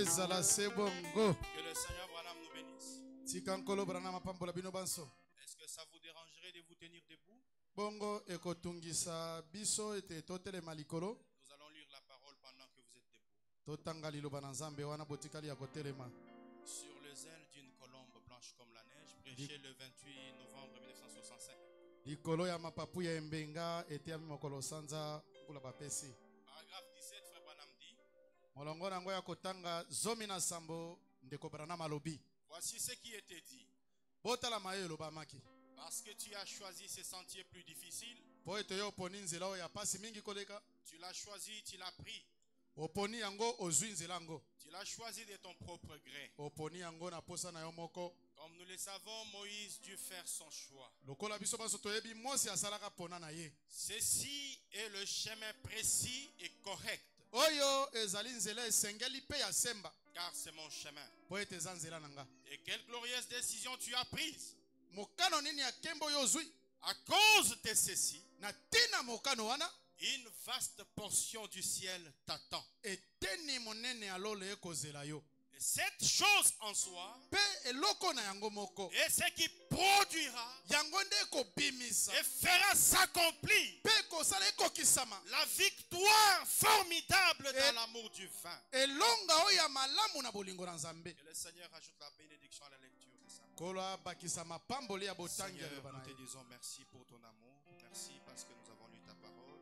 ezala se bongo. Que le Seigneur Branham nous bénisse. Tikankolo Branham apambola bino banso. Est-ce que ça vous dérangerait de vous tenir debout? Bongo ekotungisa biso ete totelema likolo. Nous allons lire la parole pendant que vous êtes debout. Totanga liloba na Nzambe wana botikali ya kotelema. Sur les ailes d'une colombe blanche comme la neige, prêché le 28 novembre 1965. Likolo ya mapapu ya embenga ete mokolo sanza kula bapesi. Paragraphe 17, frère Branham dit. Molongo nango ya kotanga zomi na sambo ndeko Branham alobi. Voici ce qui était dit. Botala maye loba maki. Parce que tu as choisi ces sentiers plus difficiles. Po ete yo poni nzela o ya pasi mingi koleka. Tu l'as choisi, tu l'as pris. Oponi yango ozwi nzela yango. Tu l'as choisi de ton propre gré. Oponi yango na posa na yo moko. Comme nous le savons, Moïse dut faire son choix. Lokola biso baso toyebi Mosi asalaka pona na ye. Ceci est le chemin précis et correct. Oyo ezali nzela esengeli pe ya semba. Car c'est mon chemin. Po ete eza nzela nanga. Et quelle glorieuse décision tu as prise. Mokano nini ya kembo yo zwi? À cause de ceci, na tina mokano wana, une vaste portion du ciel t'attend. Eteni monene alole ekozela yo. Et cette chose en soi pe eloko na yango moko est ce qui produira yango nde ekobimisa et fera s'accomplir pe kosala ekokisama la victoire formidable dans l'amour du vin. elonga oyo ya malamu na bolingo na Nzambe. Que le Seigneur ajoute la bénédiction à la lecture de sa parole. Kolo abakisa mapamboli ya botangi ya Seigneur, loba na nous te ye. disons merci pour ton amour. Merci parce que nous avons lu ta parole.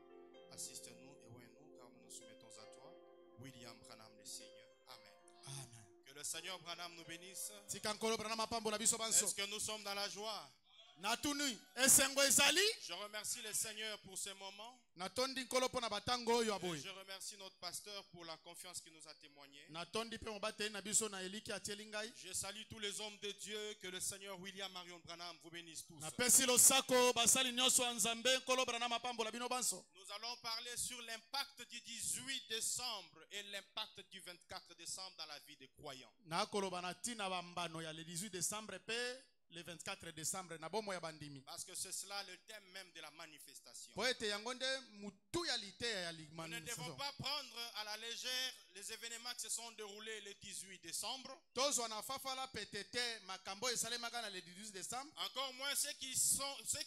Assiste-nous et oins-nous car nous nous soumettons à toi. William Branham le Seigneur. Amen. Amen. Que le Seigneur Branham nous bénisse. Tika nkolo Branham apambola biso banso. Est-ce que nous sommes dans la joie? Natuni esengo ezali. Je remercie le Seigneur pour ce moment. Natondi nkolo pona batango oyo Et aboye. je remercie notre pasteur pour la confiance qu'il nous a témoigné. Natondi pe mobateli na biso na eliki atieli ngai. Je salue tous les hommes de Dieu. Que le Seigneur William Marion Branham vous bénisse tous. Na pesi losako basali nyonso ya Nzambe nkolo Branham apambola bino banso. Nous allons parler sur l'impact du 18 décembre et l'impact du 24 décembre dans la vie des croyants. Na koloba na tina bambano ya le 18 décembre pe le 24 décembre na bomo ya bandimi. Parce que c'est cela le thème même de la manifestation. Po ete yango nde mutu ya lite ya Nous ne devons manifestation. pas prendre à la légère les événements qui se sont déroulés le 18 décembre. Tozwa na fafala petete makambo esalemaka na le 18 décembre. Encore moins ceux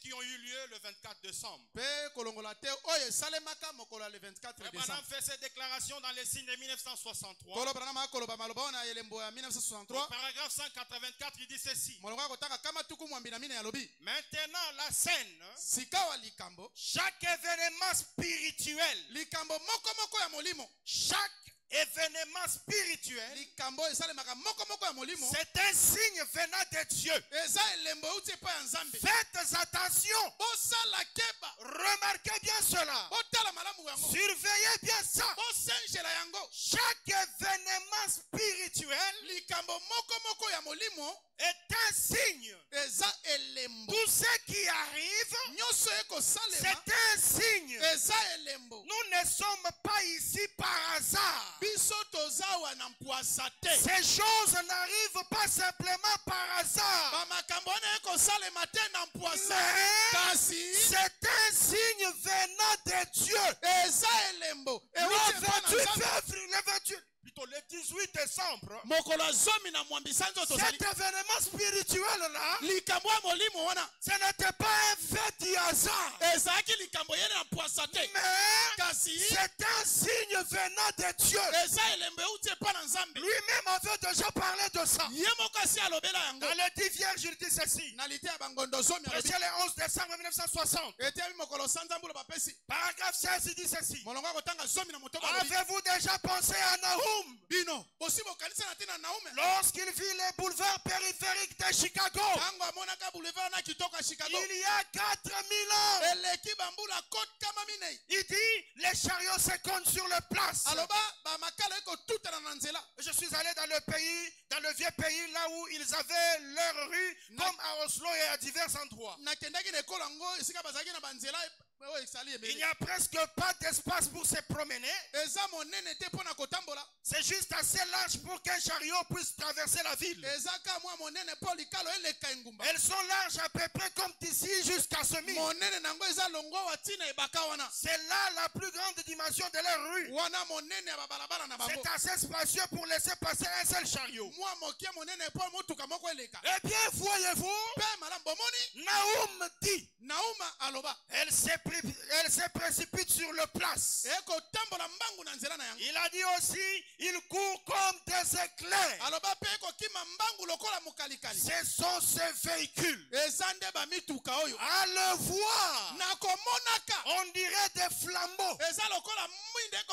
qui ont eu lieu le 24 décembre. Pe kolongola te oyo esalemaka mokolo ya le 24 Abraham décembre. fait cette déclaration dans les signes de 1963. Kolo Branham akoloba maloba na elembo ya Au 1963. paragraphe 184, il dit ceci. Molongo akotaka kama tuku mwambi na mine ya lobi. Maintenant, la scène, Sikawa likambo. chaque événement spirituel, Likambo moko ya molimo. chaque événement spirituel, Likambo esalemaka moko ya molimo. c'est un signe venant de Dieu. Eza elembo uti pa ya Nzambe. Faites attention. Bosala keba. Remarquez bien cela. Botala malamu yango. Surveillez bien ça. Bosengela yango. Chaque événement spirituel Likambo moko ya molimo. est un signe. Eza elembo. Tout ce qui arrive, Nyonso eko salema. c'est un signe. Eza elembo. Nous ne sommes pas ici par hasard. Biso tozawa na mpwasa te. Ces choses n'arrivent pas simplement par hasard. Ba makambo na eko salema te na mpwasa. Mais Kasi c'est un signe venant de Dieu. eza elembo. Le 28, plutôt le 18 décembre, Mokolo zomi na mwambi sanzo tozali. cet événement spirituel-là, Likambo ya molimo wana. ce n'était pas un fait du hasard. Ezalaki likambo yene na mpwasa te. Mais Kasi c'est un signe venant de Dieu. eza elembo euti epa na Nzambe. Lui-même avait déjà parlé de ça. Ye moko asi alobela yango. Dans le 10 vierge, il dit ceci. Na lite ya bangondo zomi alobi. Prêché le 11 décembre 1960. Etiami mokolo sanza mbula bapesi. Paragraphe 16, il dit ceci. Molongo akotanga zomi na motoba alobi. Avez-vous déjà pensé à Nahum Bino bosi bokanisa na tina Naume. lorsqu'il vit les boulevards périphériques de Chicago Tango amonaka boulevard na kitoka Chicago. il y a 4000 ans? Eleki bambula kote kama minei. Il dit les chariots se comptent sur les places. Aloba ba makala eko tuta na nzela. Je suis allé dans le pays, dans le vieux pays, là où ils avaient leur rue, comme à Oslo et à divers endroits. Nakendaki na ekolo yango esika bazalaki na banzela Il n'y a presque pas d'espace pour se promener. C'est juste assez large pour qu'un chariot puisse traverser la ville. Elles sont larges à peu près comme d'ici jusqu'à ce mur. C'est là la plus grande dimension de leur rue. C'est assez spacieux pour laisser passer un seul chariot. Eh bien, voyez-vous, Naoum dit, elle se précipite sur le place. Il a dit aussi, il court comme des éclairs. Ce sont ces véhicules. À le voir, on dirait des flambeaux.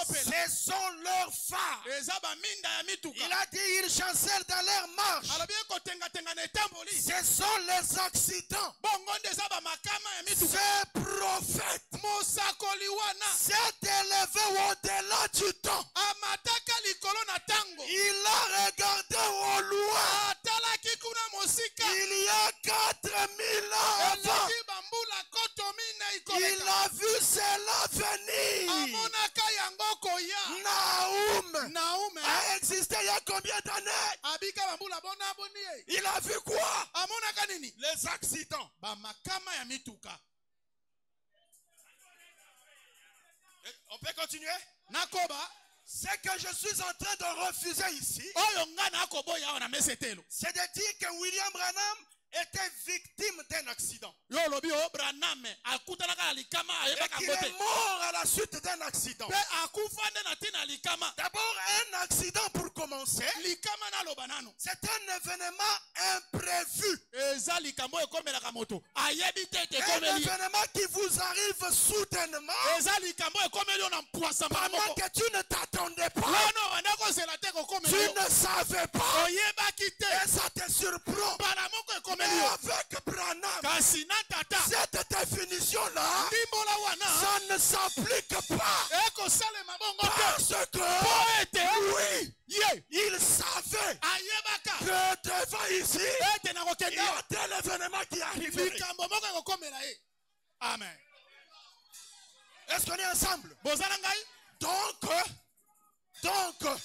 Ce sont leurs phares. Il a dit, ils chancellent dans leur marche. Ce sont les accidents. Ces prophètes s'est élevé au-delà du temps. Il a regardé au loin. Il y a 4000 ans avant. Il a vu cela venir. Naoum a existé il y a combien d'années? Il a vu quoi? Les accidents. On peut continuer? Ce que je suis en train de refuser ici, c'est de dire que William Branham était victime d'un accident. Et qu'il est mort à la suite d'un accident. D'abord, un accident pour commencer. C'est un événement imprévu. Un événement qui vous arrive soudainement. Pendant que tu ne t'attendais pas. Tu ne savais pas. Et ça te surprend. Mais avec Branham, cette définition-là, ça ne s'applique pas. Parce que, oui, il savait que devant ici, il y a tel événement qui arriverait. Amen. Est-ce qu'on est ensemble? Donc, à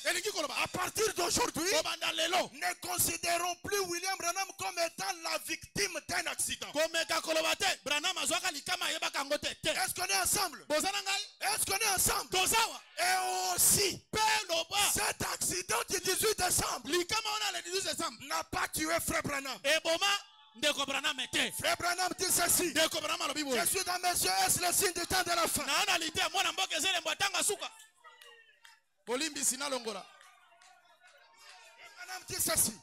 partir d'aujourd'hui, ne considérons plus William Branham comme étant la victime d'un accident. Est-ce qu'on est ensemble? Est-ce qu'on est ensemble? Et aussi, cet accident du 18 décembre n'a pas tué Frère Branham. Frère Branham dit ceci. Je suis dans mes yeux, est-ce le signe du temps de la fin? Branham dit ceci.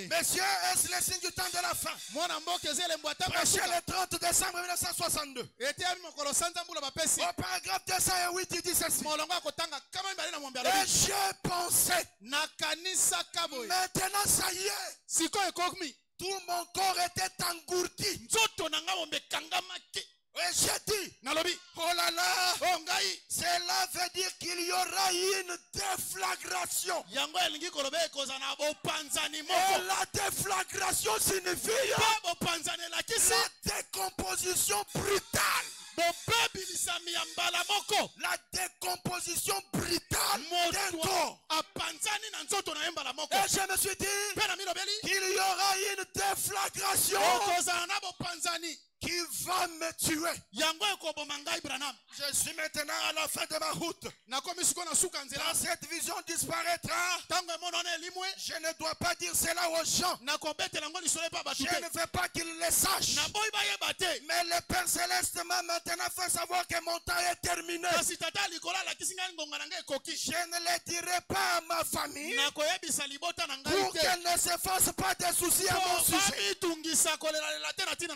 Messieurs, est-ce le signe du temps de la fin? Prêché le 30 décembre 1962. Au paragraphe 208, il dit ceci. Et j'ai pensé, maintenant ça y est, tout mon corps était engourdi. Et j'ai dit, oh là là, cela veut dire qu'il y aura une déflagration. Et la déflagration signifie la décomposition brutale. La décomposition brutale d'un corps. Et je me suis dit qu'il y aura une déflagration qui va me tuer. Je suis maintenant à la fin de ma route. Quand cette vision disparaîtra, je ne dois pas dire cela aux gens. Je ne veux pas qu'ils le sachent. Mais le Père Céleste m'a maintenant fait savoir que mon temps est terminé. Je ne le dirai pas à ma famille pour qu'elle ne se fasse pas de soucis à mon sujet.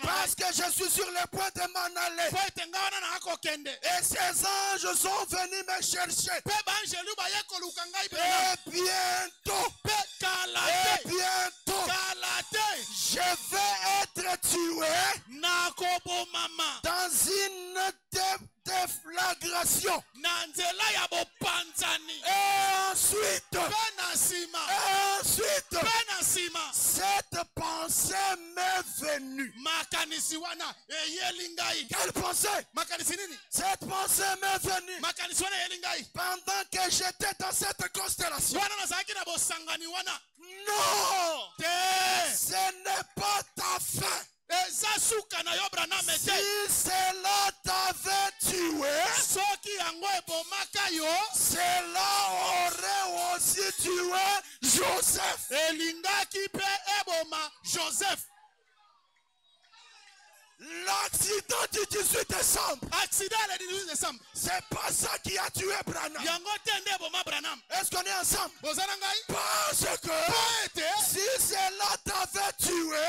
Parce que je suis sur le point de m'en aller. Et ces anges sont venus me chercher. Et bientôt, je vais être tué dans une déflagration. Et ensuite, cette pensée m'est venue. Quelle pensée? Cette pensée m'est venue pendant que j'étais dans cette constellation. Non! Ce n'est pas ta fin. Si cela t'avait tué, cela aurait aussi tué Joseph. L'accident du 18 décembre. C'est pas ça qui a tué Branham. Est-ce qu'on est ensemble? Parce que si cela t'avait tué,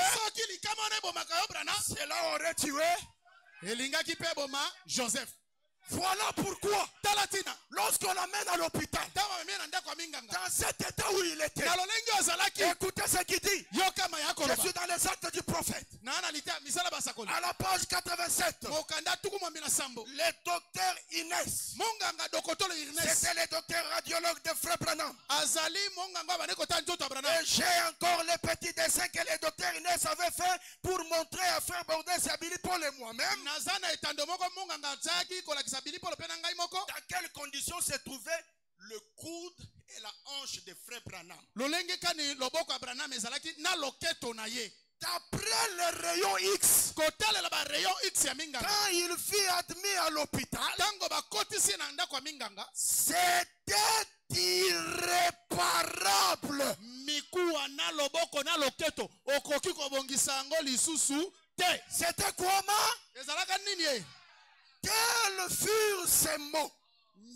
cela aurait tué Joseph. Voilà pourquoi, lorsqu'on l'amène à l'hôpital, dans cet état où il était, écoutez ce qu'il dit. Je suis dans les actes du prophète. À la page 87, le docteur Inès, c'était le docteur radiologue de Frère Branham. Et j'ai encore les petits dessins que le docteur Inès avait fait pour montrer à Frère Bordès, à Billy Paul et moi-même. Dans quelles conditions se trouvait le coude et la hanche de Frère Branham? D'après le rayon X, quand il fut admis à l'hôpital, c'était irréparable. C'était comment? Quels furent ces mots?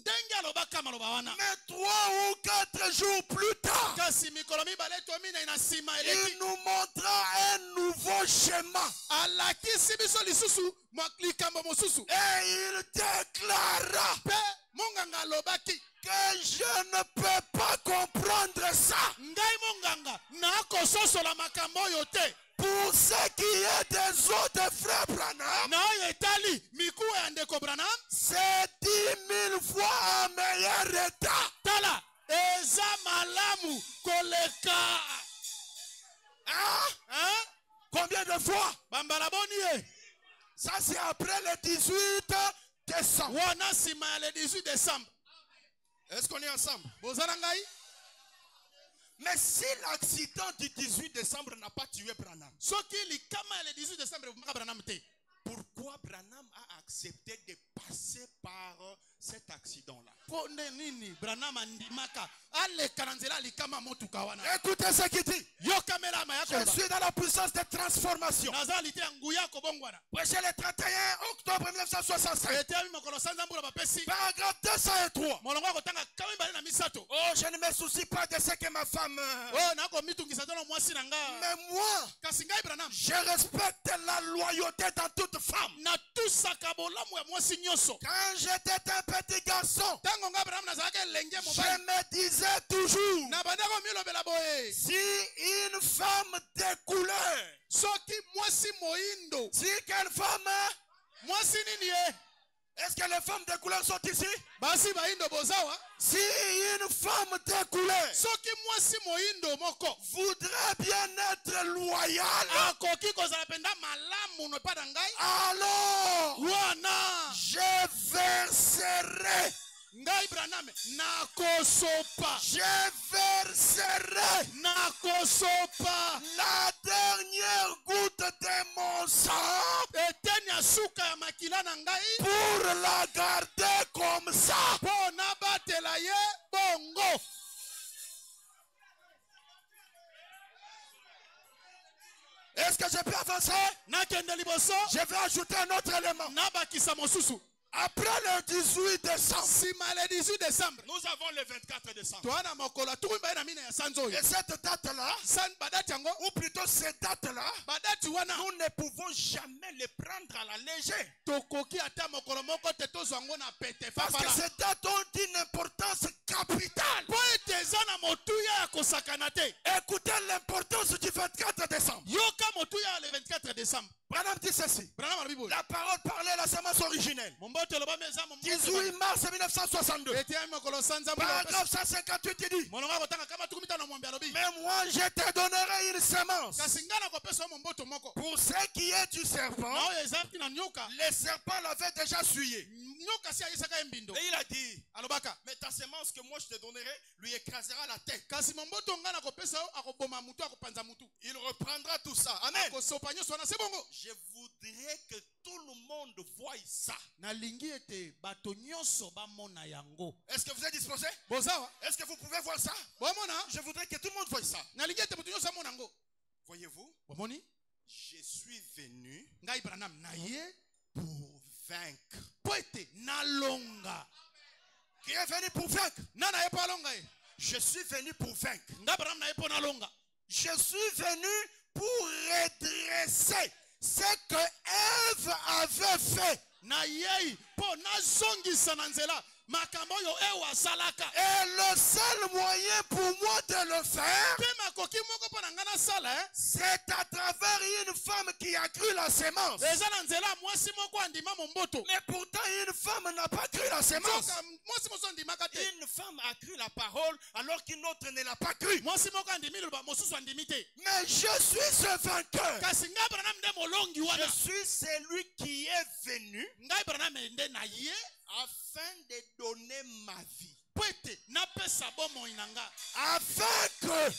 Mais 3 ou 4 jours plus tard, il nous montra un nouveau schéma. Et il déclara que je ne peux pas comprendre ça. Pour ce qui est des os de Frère Branham, c'est 10 000 fois un meilleur état. Combien de fois? Ça c'est après le 18 décembre. Est-ce qu'on est ensemble? Mais si l'accident du 18 décembre n'a pas tué Branham, pourquoi Branham a accepté de passer par cet accident-là? Écoutez ce qu'il dit. Je suis dans la puissance de transformation. Prêché le 31 octobre 1965. Paragraphe 203. Oh, je ne me soucie pas de ce que ma femme... Mais moi, je respecte la loyauté dans toute femme. Quand j'étais un petit garçon, je me disais toujours, si une femme de couleur, si quelle femme, est-ce que les femmes de couleur sont ici? Si une femme de couleur voudrait bien être loyale, alors je verserai. Je verserai la dernière goutte de mon sang pour la garder comme ça. Est-ce que je peux avancer? Je vais ajouter un autre élément. Après le 18 décembre, nous avons le 24 décembre. Et cette date-là, ou plutôt cette date-là, nous ne pouvons jamais les prendre à la légère. Parce que ces dates ont une importance capitale. Écoutez l'importance du 24 décembre. Branham dit ceci. La parole parlait à la semence originelle. 18 mars mars 1962. Paragraphe 158, il dit, mais moi je te donnerai une semence. Pour ce qui est du serpent, les serpents l'avaient déjà souillé. Et il a dit, mais ta semence que moi je te donnerai lui écrasera la tête. Il reprendra tout ça. Amen. Je voudrais que tout le monde voie ça. Est-ce que vous êtes disposés? Est-ce que vous pouvez voir ça? Je voudrais que tout le monde voie ça. Voyez-vous? Je suis venu pour vaincre. Qui est venu pour vaincre? Je suis venu pour vaincre. Je suis venu pour redresser ce que Ève avait fait. Et le seul moyen pour moi de le faire, c'est à travers une femme qui a cru la sémence. Mais pourtant, une femme n'a pas cru la sémence. Une femme a cru la parole alors qu'une autre ne l'a pas cru. Mais je suis ce vainqueur. Je suis celui qui est venu afin de donner ma vie. Afin que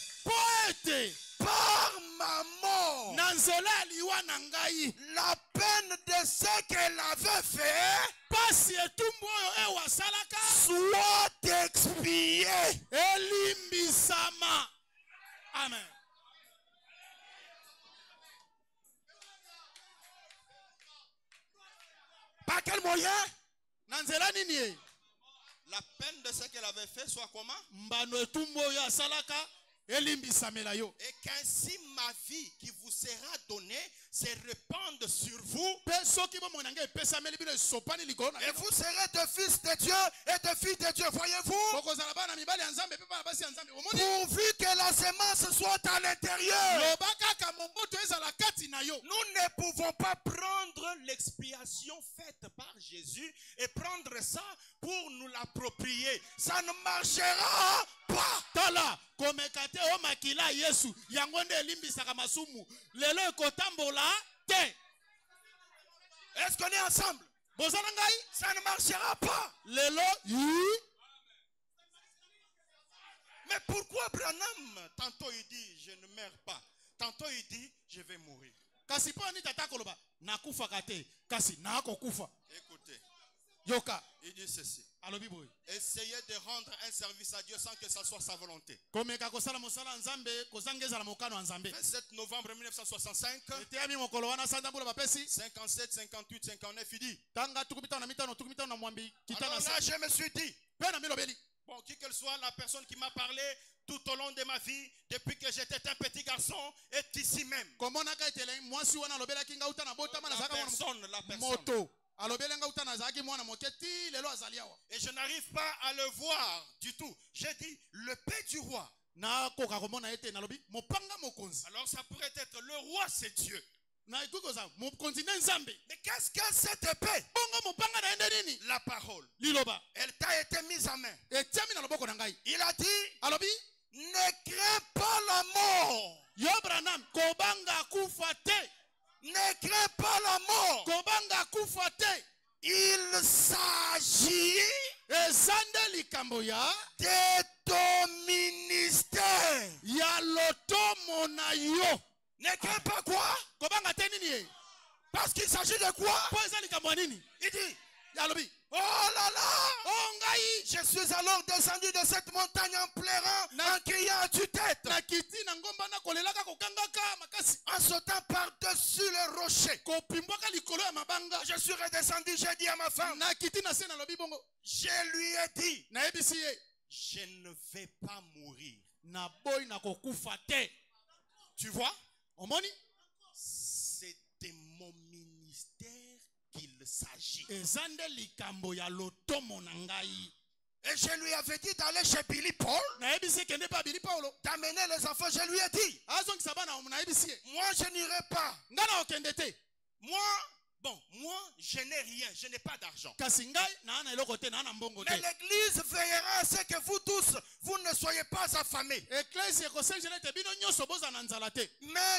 par ma mort, la peine de ce qu'elle avait fait soit expiée. Amen. Par quel moyen? La peine de ce qu'elle avait fait soit comment? Et qu'ainsi ma vie qui vous sera donnée se répande sur vous. Et vous serez de fils de Dieu et de filles de Dieu. Voyez-vous? Pourvu que la semence soit à l'intérieur. Nous ne pouvons pas prendre l'expiation faite par Jésus et prendre ça pour nous l'approprier. Ça ne marchera pas. Est-ce qu'on est ensemble? Ça ne marchera pas. Mais pourquoi Branham, tantôt il dit je ne meurs pas, tantôt il dit je vais mourir? Écoutez, il dit ceci: essayez de rendre un service à Dieu sans que ça soit sa volonté. 27 novembre 1965, 57, 58, 59, il dit. Alors là, je me suis dit, bon, qui que soit la personne qui m'a parlé tout au long de ma vie, depuis que j'étais un petit garçon, est ici même. La personne. Et je n'arrive pas à le voir du tout. J'ai dit, le paix du roi. Alors ça pourrait être le roi, c'est Dieu. Mais qu'est-ce que cette épée? La parole. Elle t'a été mise à main. Il a dit, ne crains pas la mort. Ne crains pas la mort. Il s'agit de ton ministère. Ne crains pas quoi? Parce qu'il s'agit de quoi? Il dit, oh là là! Je suis alors descendu de cette montagne en pleurant, en criant à tue-tête, en sautant par-dessus le rocher. Je suis redescendu, j'ai dit à ma femme, je lui ai dit, je ne vais pas mourir. Tu vois? C'est de mon ministère qu'il s'agit. Et je lui avais dit d'aller chez Billy Paul, d'amener les enfants. Je lui ai dit, moi je n'irai pas. Moi Bon, moi, je n'ai rien, je n'ai pas d'argent. Mais l'église veillera à ce que vous tous, vous ne soyez pas affamés. Mais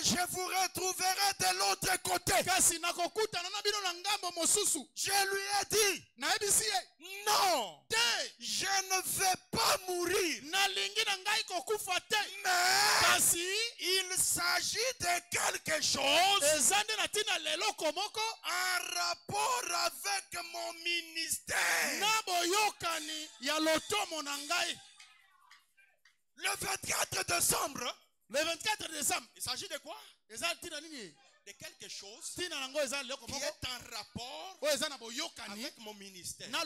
je vous retrouverai de l'autre côté. Je lui ai dit, non, je ne vais pas mourir. Mais il s'agit de quelque chose en rapport avec mon ministère. Le 24 décembre. Le 24 décembre. Il s'agit de quoi? De quelque chose qui est en rapport avec mon ministère. Mais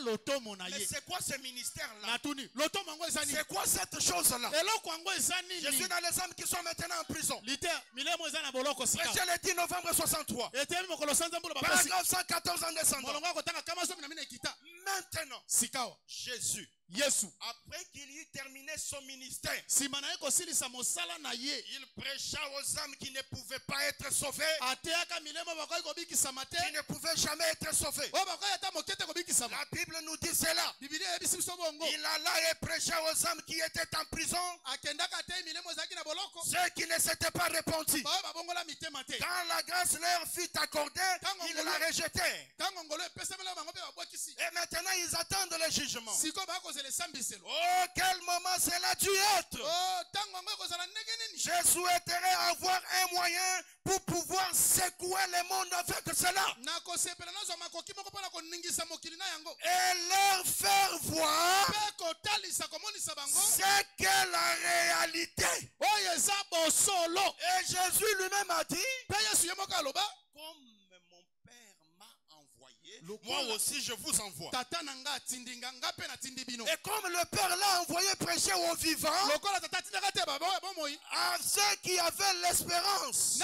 c'est quoi ce ministère-là? C'est quoi cette chose-là? Je suis dans les hommes qui sont maintenant en prison. Prêché le 10 novembre 63. Paragraphe 114 en descendant. Maintenant, Jésus, après qu'il eut terminé son ministère, il prêcha aux âmes qui ne pouvaient pas être sauvées, qui ne pouvaient jamais être sauvées. La Bible nous dit cela. Il alla et prêcha aux âmes qui étaient en prison, ceux qui ne s'étaient pas répandus. Quand la grâce leur fut accordée, ils la rejetèrent. Et maintenant ils attendent le jugement. Oh, quel moment cela a dû être! Je souhaiterais avoir un moyen pour pouvoir secouer le monde avec cela. Et leur faire voir ce qu'est la réalité. Et Jésus lui-même a dit, comme mon Père m'a envoyé, moi aussi je vous envoie. Et comme le Père l'a envoyé prêcher aux vivants, à ceux qui avaient l'espérance,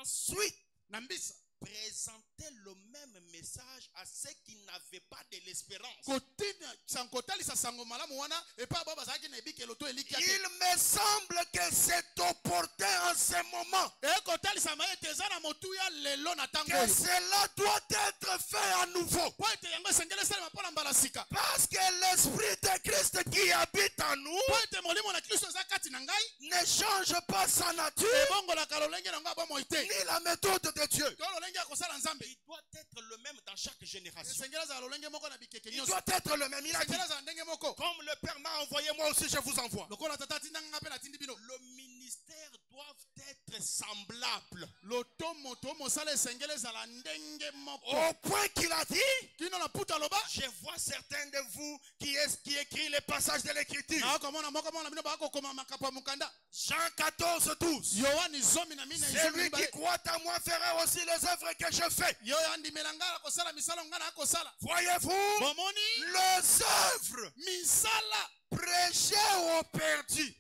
ensuite présenter le même message à ceux qui n'avaient pas de l'espérance. Il me semble que c'est opportun en ce moment que cela doit être fait à nouveau. Parce que l'Esprit de Christ qui habite en nous ne change pas sa nature ni la méthode de Dieu. Il doit être le même dans chaque génération. Il doit être le même. Il a dit, comme le Père m'a envoyé, moi aussi je vous envoie. Le ministère doit être semblable. Au point qu'il a dit, je vois certains de vous qui écrit les passages de l'écriture. Jean 14, 12. Celui qui croit à moi fera aussi les œuvres que je fais. Voyez-vous, les œuvres prêcher aux perdus,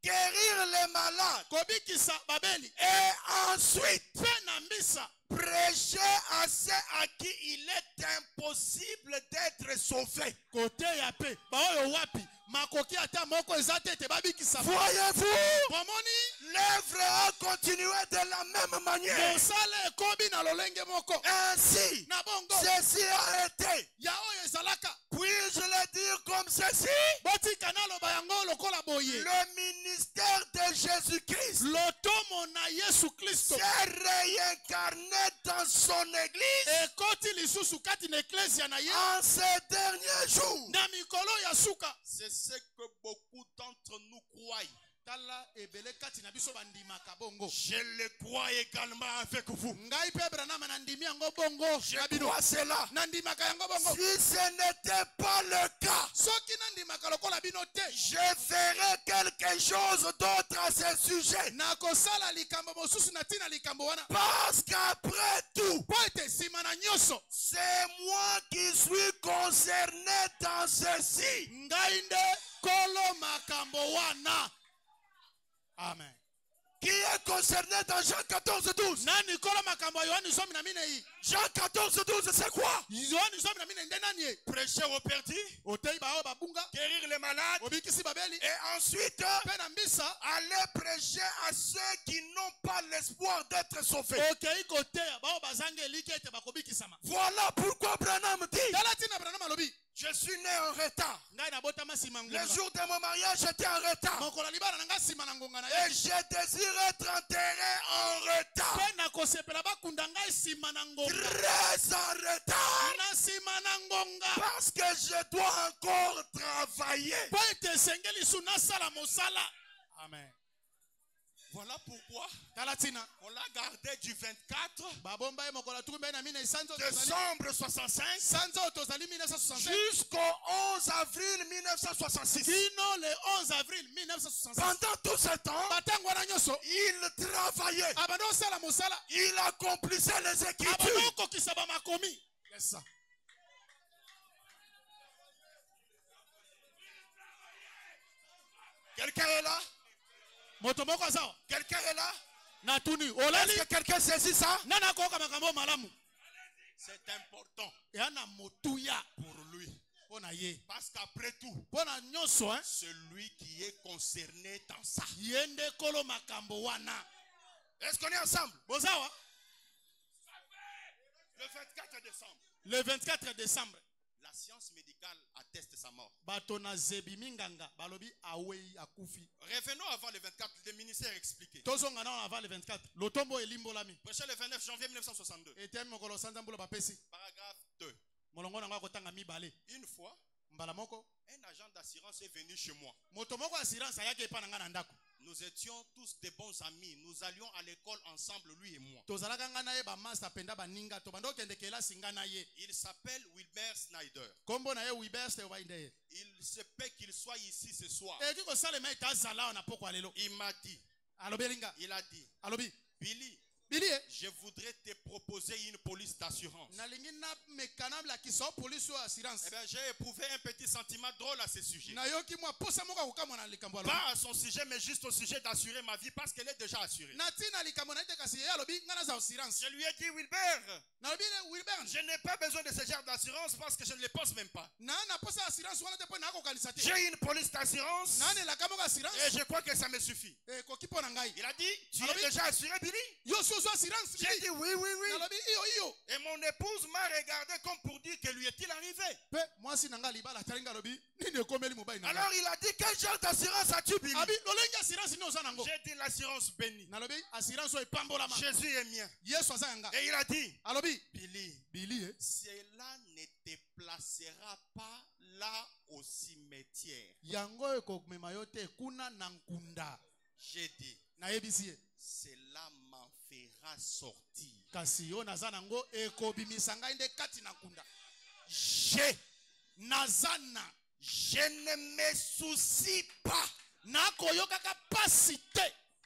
guérir les malades, et ensuite prêcher à ceux à qui il est impossible d'être sauvé. Voyez-vous, l'œuvre a continué de la même manière. Ainsi, ceci a été. Puis-je le dire comme ceci? Le ministère de Jésus-Christ s'est réincarné dans son église en ces derniers jours. C'est ce que beaucoup d'entre nous croient. Je le crois également avec vous. Je crois cela. Si ce n'était pas le cas, je ferai quelque chose d'autre à ce sujet. Parce qu'après tout, c'est moi qui suis concerné dans ceci. Amen. qui est concerné dans Jean 14, 12. Jean 14, 12, c'est quoi? Prêcher aux perdus, guérir les malades, et ensuite aller prêcher à ceux qui n'ont pas l'espoir d'être sauvés. Voilà pourquoi Branham dit: je suis né en retard. Le jour de mon mariage, j'étais en retard. Et je désire être enterré en retard. Très en retard. Parce que je dois encore travailler. Amen. Voilà pourquoi on l'a gardé du 24 décembre 65 jusqu'au 11 avril 1966. Pendant tout ce temps, il travaillait. Il accomplissait les Écritures. Quelqu'un est là? Quelqu'un est là? Est-ce que quelqu'un saisit ça? C'est important pour lui. Parce qu'après tout, celui qui est concerné dans ça. Est-ce qu'on est ensemble? Le 24 décembre. La science médicale atteste sa mort. Revenons avant le 24, le ministère expliqué. Prêché le 29 janvier 1962. Paragraphe 2. Une fois, un agent d'assurance est venu chez moi. Nous étions tous des bons amis. Nous allions à l'école ensemble, lui et moi. Il s'appelle Wilbert Snyder. Il se peut qu'il soit ici ce soir. Il m'a dit, il a dit, Billy, je voudrais te proposer une police d'assurance. Eh bien, j'ai éprouvé un petit sentiment drôle à ce sujet. Pas à son sujet, mais juste au sujet d'assurer ma vie parce qu'elle est déjà assurée. Je lui ai dit, Wilbert, je n'ai pas besoin de ce genre d'assurance parce que je ne les pense même pas. J'ai une police d'assurance et je crois que ça me suffit. Il a dit, tu es déjà assuré, Billy? J'ai dit oui, oui, oui. Et mon épouse m'a regardé comme pour dire que lui est-il arrivé. Alors il a dit, quel genre d'assurance as-tu, Billy? J'ai dit l'assurance bénie. Jésus est mien. Et il a dit, Billy, cela ne te placera pas là au cimetière. J'ai dit, cela m'en fera sortir. Je ne me soucie pas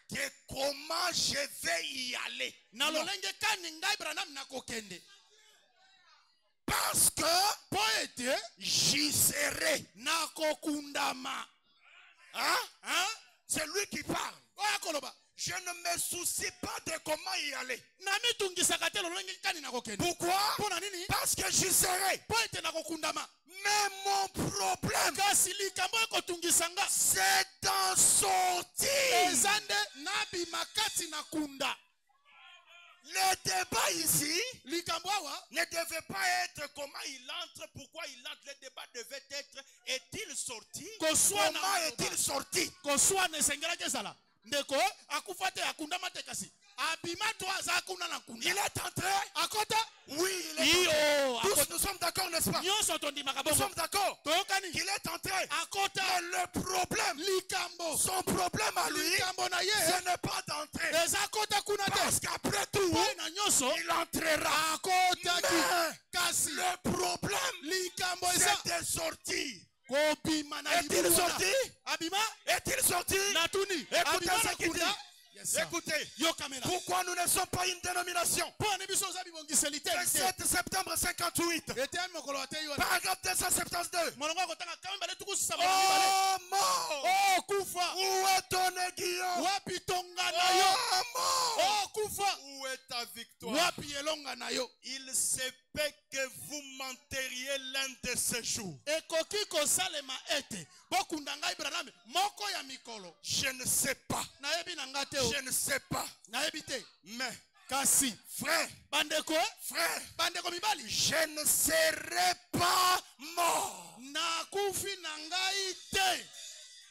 de comment je vais y aller. Parce que j'y serai. Hein? C'est lui qui parle. Je ne me soucie pas de comment y aller. Pourquoi? Parce que j'y serai. Mais mon problème, c'est d'en sortir. Le débat ici ne devait pas être comment il entre, pourquoi il entre. Le débat devait être, est-il sorti? Comment est-il sorti? Il est entré. Oui, il est entré. Tous nous sommes d'accord, n'est-ce pas? Nous sommes d'accord qu'il est entré. Mais le problème, son problème à lui, ce n'est pas d'entrer. Parce qu'après tout, il entrera. Mais le problème, c'est de sortir. Est-il sorti? Est-il sorti? Écoutez ce qu'il dit. Écoutez, pourquoi nous ne sommes pas une dénomination? 27 septembre 58. Paragraphe 272. Oh mort, où est ton aiguillon? Il se peut que vous menteriez l'un de ces jours. Je ne sais pas. Je ne sais pas. Mais frère, je ne serai pas mort.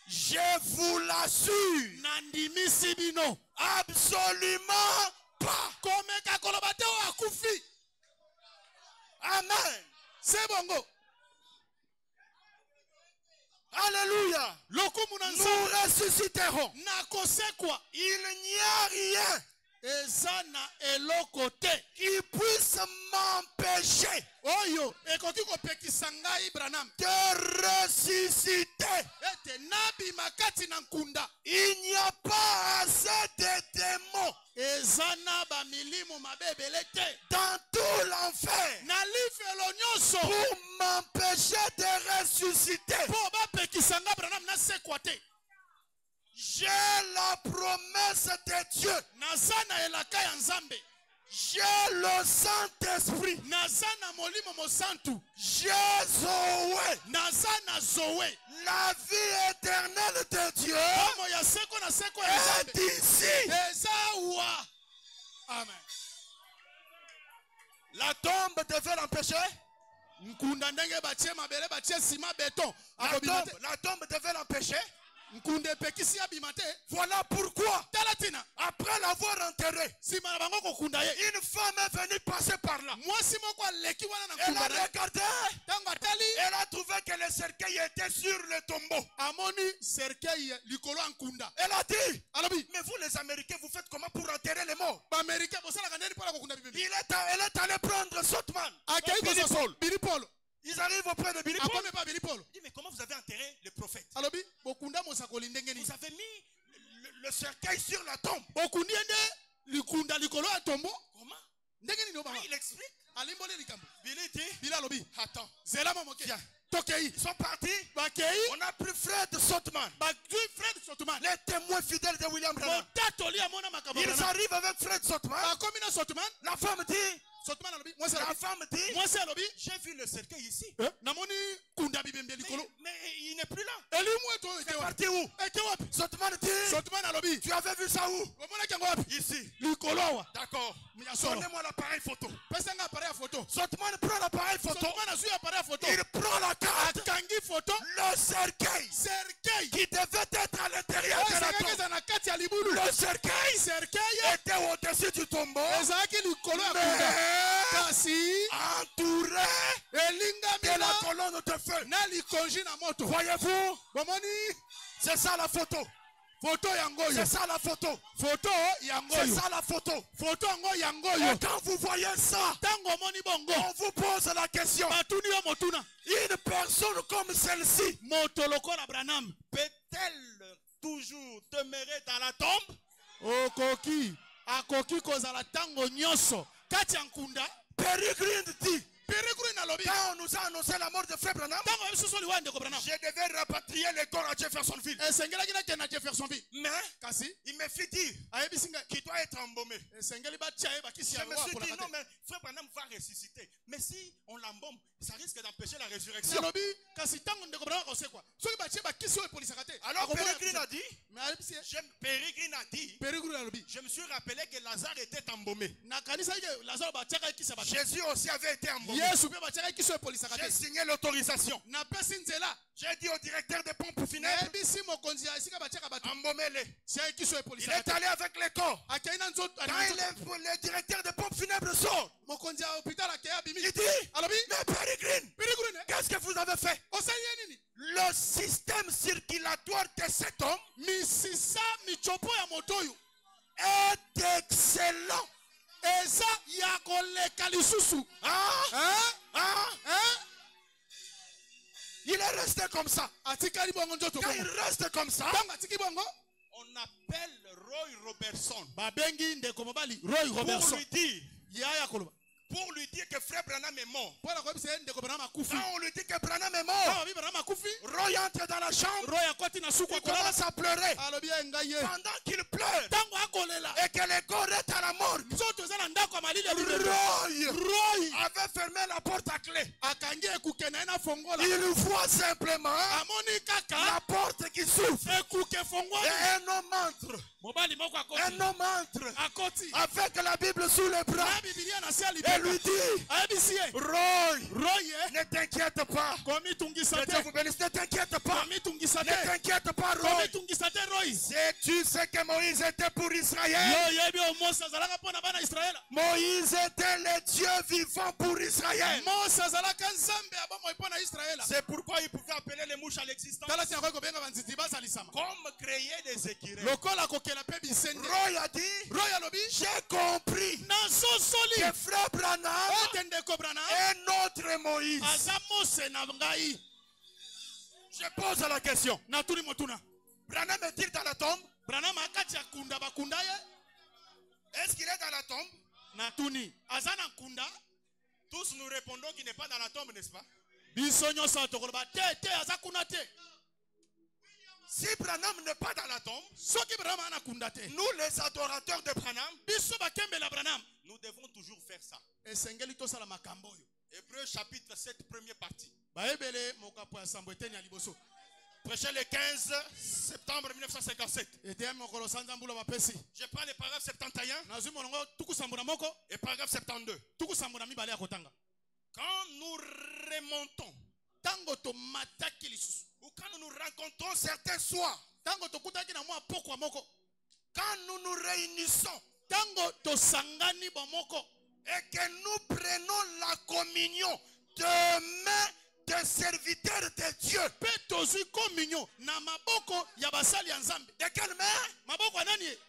Je vous l'assure. Absolument pas. Amen. C'est bon. Alléluia. Nous ressusciterons. Il n'y a rien qui puisse m'empêcher de ressusciter. Il n'y a pas assez de démons dans tout l'enfer pour m'empêcher de ressusciter. J'ai la promesse de Dieu. J'ai le Saint-Esprit. J'ai Zoé. La vie éternelle de Dieu est ici. Amen. La tombe devait l'empêcher. La tombe devait l'empêcher. Voilà pourquoi, après l'avoir enterré, une femme est venue passer par là. Elle a regardé. Elle a trouvé que le cercueil était sur le tombeau. Elle a dit, mais vous les Américains, vous faites comment pour enterrer les morts? Elle est allée prendre Sotman. Billy Paul. Ils arrivent auprès de Billy Paul. Il dit, mais comment vous avez enterré le prophète? Vous avez mis le cercueil sur la tombe. Comment? Il explique. Billy dit, attends, viens. Ils sont partis. On a pris Fred Sotman, les témoins fidèles de William Branham. Ils arrivent avec Fred Sotman. La femme dit, j'ai vu le cercueil ici. Mais il n'est plus là. Il est parti où? Sotman dit, tu avais vu ça où? Ici. D'accord. Donnez-moi l'appareil photo. Sotman prend l'appareil photo. Il prend la carte. Le cercueil qui devait être à l'intérieur de la tombe. Le cercueil était au-dessus du tombeau. Entouré de la colonne de feu. Voyez-vous? C'est ça la photo. C'est ça la photo. C'est ça la photo. Et quand vous voyez ça, on vous pose la question. Une personne comme celle-ci peut-elle toujours demeurer dans la tombe? Peregrine dit, quand on nous a annoncé la mort de Frère Branham, je devais rapatrier les corps à Jeffersonville. Mais il me fit dire qu'il doit être embaumé. Je me suis dit non, mais Frère Branham va ressusciter. Mais si on l'embaume, ça risque d'empêcher la résurrection. Alors Peregrine a dit, je me suis rappelé que Lazare était embaumé. Jésus aussi avait été embaumé. J'ai signé l'autorisation. J'ai dit au directeur des pompes funèbres, embaumez-les. Il est allé avec les corps. Quand le directeur des pompes funèbres sort, il dit, mais Peregrine, qu'est-ce que vous avez fait? Le système circulatoire de cet homme est excellent. Il est resté comme ça. Quand il reste comme ça, on appelle Roy Robertson pour lui dire, pour lui dire que frère Branham est mort. Quand on lui dit que Branham est mort, Roy entre dans la chambre, il commence à pleurer. Pendant qu'il pleure et que les corps est à la morgue, Roy avait fermé la porte à clé. Il voit simplement la porte qui s'ouvre et un homme entre. Un homme entre avec la Bible sous le bras et lui dit: Roy, ne t'inquiète pas. Ne t'inquiète pas. Ne t'inquiète pas, Roy. Sais-tu ce que Moïse était pour Israël? Moïse était le Dieu vivant pour Israël. C'est pourquoi il pouvait appeler les mouches à l'existence. Comme créer des écureuils. Roy a dit: j'ai compris que frère Branham est notre Moïse. Je pose la question. Branham est-il dans la tombe? Est-ce qu'il est dans la tombe? Tous nous répondons qu'il n'est pas dans la tombe, n'est-ce pas? Si Branham n'est pas dans la tombe, nous les adorateurs de Branham, nous devons toujours faire ça. Hébreux chapitre 7, première partie. Prêché le 15 septembre 1957. Je prends les paragraphes 71 et paragraphe 72. Quand nous remontons, ou quand nous rencontrons certains soirs, quand nous nous réunissons et que nous prenons la communion de main des serviteurs de Dieu. De quelle main?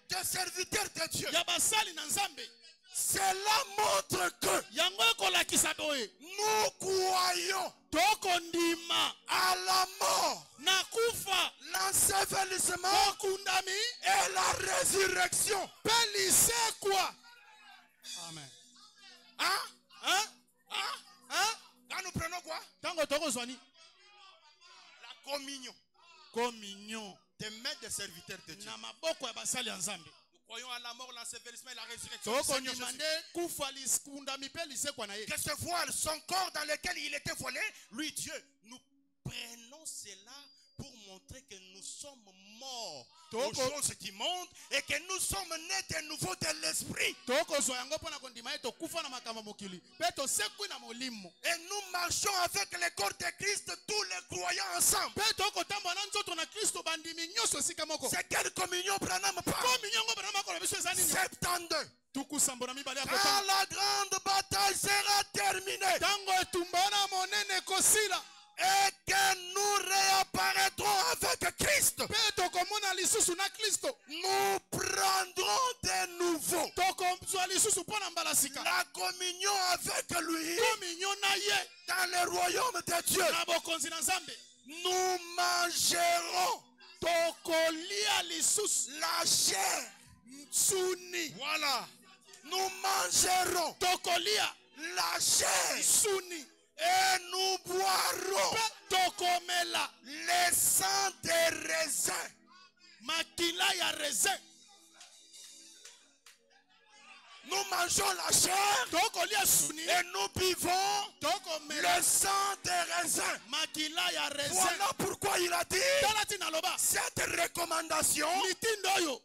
Des serviteurs de Dieu. Cela montre que nous croyons à la mort, l'ensevelissement et la résurrection. Amen. Quand nous prenons quoi? La communion des mains des serviteurs de Dieu. Nous croyons à la mort, l'ensevelissement et la résurrection. Que ce voile, son corps dans lequel il était voilé, lui Dieu, nous prenons cela pour montrer que nous sommes morts aux choses qui montent et que nous sommes nés de nouveau de l'esprit. Et nous marchons avec le corps de Christ, tous les croyants ensemble. C'est quelle communion Branham parle? 72. Quand la grande bataille sera terminée et que nous réapparaîtrons avec Christ, nous prendrons de nouveau la communion avec lui dans le royaume de Dieu. Nous mangerons la chair. Voilà. Nous mangerons la chair. Et nous boirons le sang des raisins. Nous mangeons la chair et nous buvons le sang des raisins. Voilà pourquoi il a dit cette recommandation,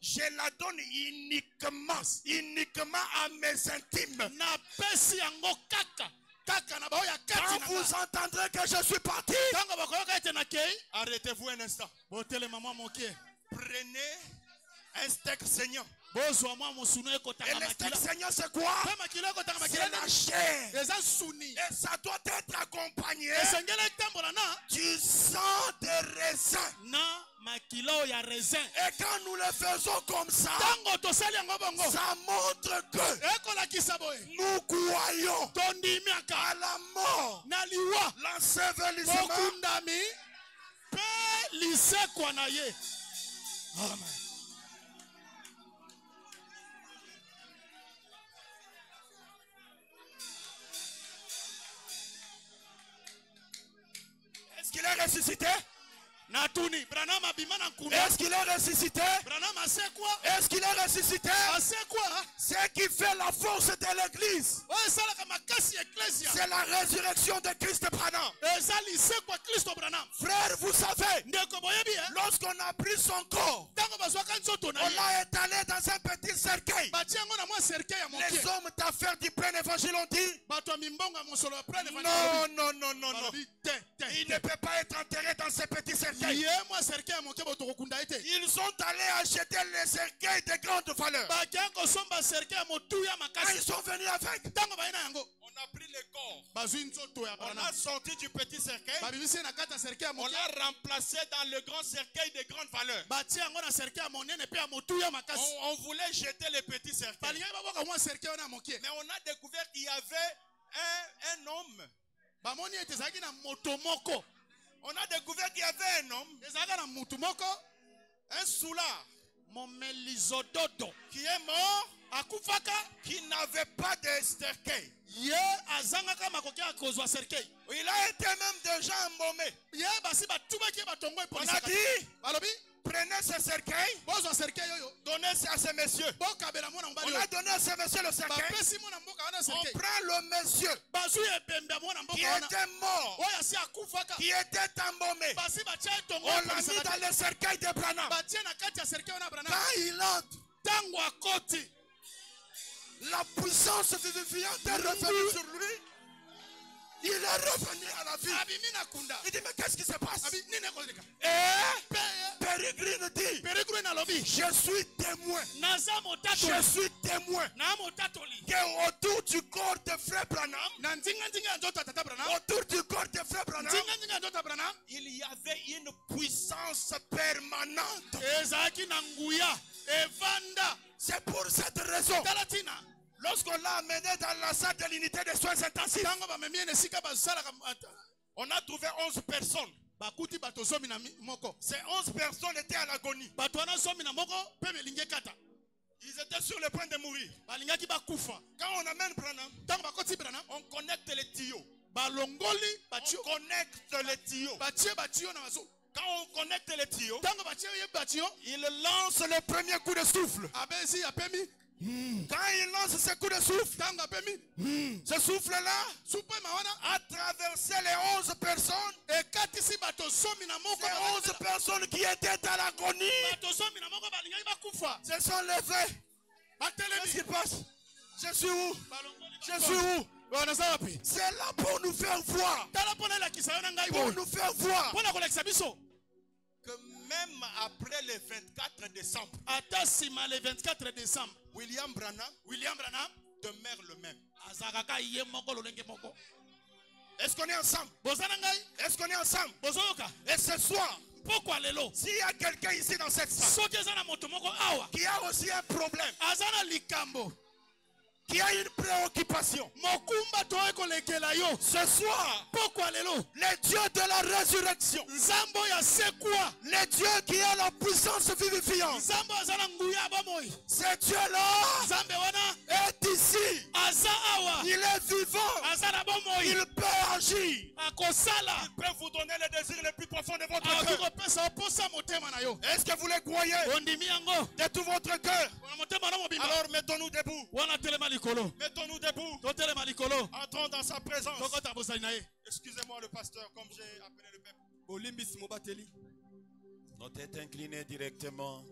je la donne uniquement à mes intimes. Quand vous entendrez que je suis parti, arrêtez-vous un instant. Prenez un steak saignant. Et le steak saignant, c'est quoi? C'est la chair. Et ça doit être accompagné du sang de raisin. Et quand nous le faisons comme ça, ça montre que nous croyons à la mort, l'ensevelissement. Amen. Est-ce qu'il est ressuscité? Est-ce qu'il est ressuscité? Ce qui fait la force de l'église, c'est la résurrection de Christ Branham. Frère, vous savez, lorsqu'on a pris son corps, on l'a étalé dans un petit cercueil. Les hommes d'affaires du plein évangile ont dit non, non, non, non, non. Il ne peut pas être enterré dans ce petit cercueil. Ils sont allés acheter les cercueils de grande valeur. Quand ils sont venus avec, on a pris le corps. On l'a sorti du petit cercueil. On l'a remplacé dans le grand cercueil de grande valeur. On voulait jeter le petit cercueil. Mais on a découvert qu'il y avait un homme. On a découvert qu'il y avait un homme, un soulard, qui est mort, qui n'avait pas de cercueil. Il a été même déjà embaumé. On a dit, prenez ce cercueil, donnez à ce monsieur. On a donné à ce monsieur le cercueil. On prend le monsieur qui était mort, qui était embaumé. On l'a mis dans le cercueil de Branham. Quand il entre, la puissance vivifiante est revenue sur lui. Il est revenu à la vie. Il dit, mais qu'est-ce qui se passe? Pérégrine dit, je suis témoin. Je suis témoin qu'autour du corps de frère Branham, autour du corps de frère Branham, il y avait une puissance permanente. C'est pour cette raison, lorsqu'on l'a amené dans la salle de l'unité de soins intensifs, on a trouvé 11 personnes. Ces 11 personnes étaient à l'agonie. Ils étaient sur le point de mourir. Quand on amène Branham, on connecte les tuyaux. On connecte les tuyaux. Quand on connecte les tuyaux, il lance le premier coup de souffle. Quand il lance ce coup de souffle, ce souffle-là a traversé les 11 personnes. Ces 11 personnes qui étaient à l'agonie se sont levées. Qu'est-ce qui passe? Je suis où? Je suis où? C'est là pour nous faire voir. Pour nous faire voir que même après le 24 décembre, William Branham demeure le même. Est-ce qu'on est ensemble? Est-ce qu'on est ensemble? Et ce soir, s'il y a quelqu'un ici dans cette salle qui a aussi un problème, qui a une préoccupation, ce soir, le Dieu de la résurrection, le Dieu qui a la puissance vivifiante, ce Dieu-là est ici. Il est vivant. Il peut agir. Il peut vous donner le désir le plus profond de votre cœur. Est-ce que vous le croyez de tout votre cœur? Alors mettons-nous debout. Mettons-nous debout. Entrons dans sa présence. Excusez-moi le pasteur, comme j'ai appelé le peuple. Nos têtes inclinées directement.